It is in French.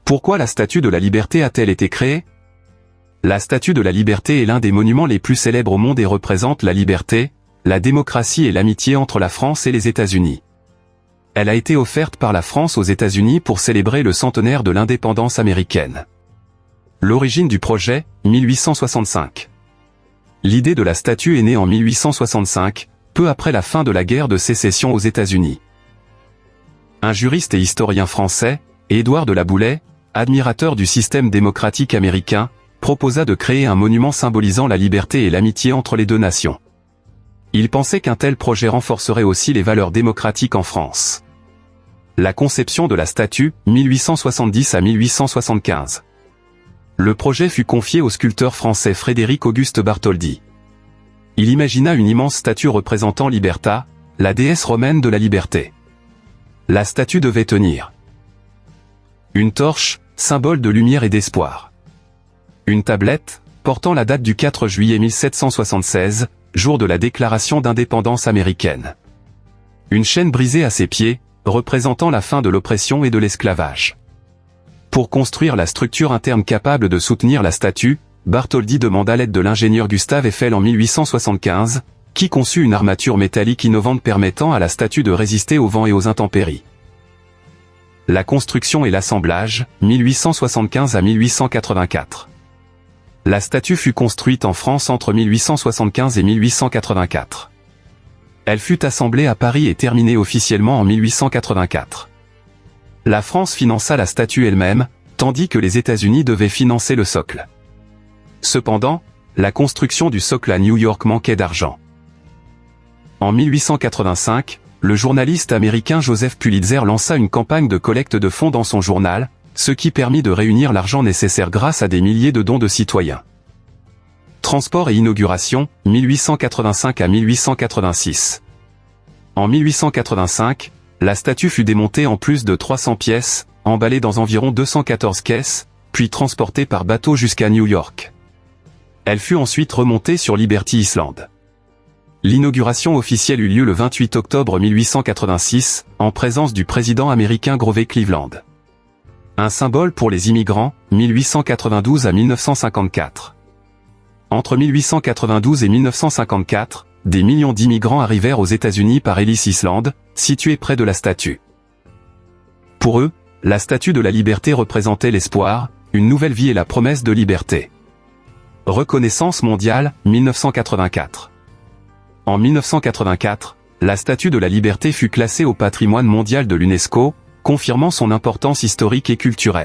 Pourquoi la Statue de la Liberté a-t-elle été créée? La Statue de la Liberté est l'un des monuments les plus célèbres au monde et représente la liberté, la démocratie et l'amitié entre la France et les États-Unis. Elle a été offerte par la France aux États-Unis pour célébrer le centenaire de l'indépendance américaine. L'origine du projet, 1865. L'idée de la statue est née en 1865, peu après la fin de la guerre de sécession aux États-Unis. Un juriste et historien français, Édouard de La Boulaye, admirateur du système démocratique américain, proposa de créer un monument symbolisant la liberté et l'amitié entre les deux nations. Il pensait qu'un tel projet renforcerait aussi les valeurs démocratiques en France. La conception de la statue, 1870 à 1875. Le projet fut confié au sculpteur français Frédéric-Auguste Bartholdi. Il imagina une immense statue représentant Liberta, la déesse romaine de la liberté. La statue devait tenir une torche, symbole de lumière et d'espoir. Une tablette, portant la date du 4 juillet 1776, jour de la déclaration d'indépendance américaine. Une chaîne brisée à ses pieds, représentant la fin de l'oppression et de l'esclavage. Pour construire la structure interne capable de soutenir la statue, Bartholdi demanda l'aide de l'ingénieur Gustave Eiffel en 1875, qui conçut une armature métallique innovante permettant à la statue de résister au vent et aux intempéries. La construction et l'assemblage, 1875 à 1884. La statue fut construite en France entre 1875 et 1884. Elle fut assemblée à Paris et terminée officiellement en 1884. La France finança la statue elle-même, tandis que les États-Unis devaient financer le socle. Cependant, la construction du socle à New York manquait d'argent. En 1885, le journaliste américain Joseph Pulitzer lança une campagne de collecte de fonds dans son journal, ce qui permit de réunir l'argent nécessaire grâce à des milliers de dons de citoyens. Transport et inauguration, 1885 à 1886. En 1885, la statue fut démontée en plus de 300 pièces, emballée dans environ 214 caisses, puis transportée par bateau jusqu'à New York. Elle fut ensuite remontée sur Liberty Island. L'inauguration officielle eut lieu le 28 octobre 1886, en présence du président américain Grover Cleveland. Un symbole pour les immigrants, 1892 à 1954. Entre 1892 et 1954, des millions d'immigrants arrivèrent aux États-Unis par Ellis Island, situé près de la statue. Pour eux, la statue de la liberté représentait l'espoir, une nouvelle vie et la promesse de liberté. Reconnaissance mondiale, 1984. En 1984, la statue de la liberté fut classée au patrimoine mondial de l'UNESCO, confirmant son importance historique et culturelle.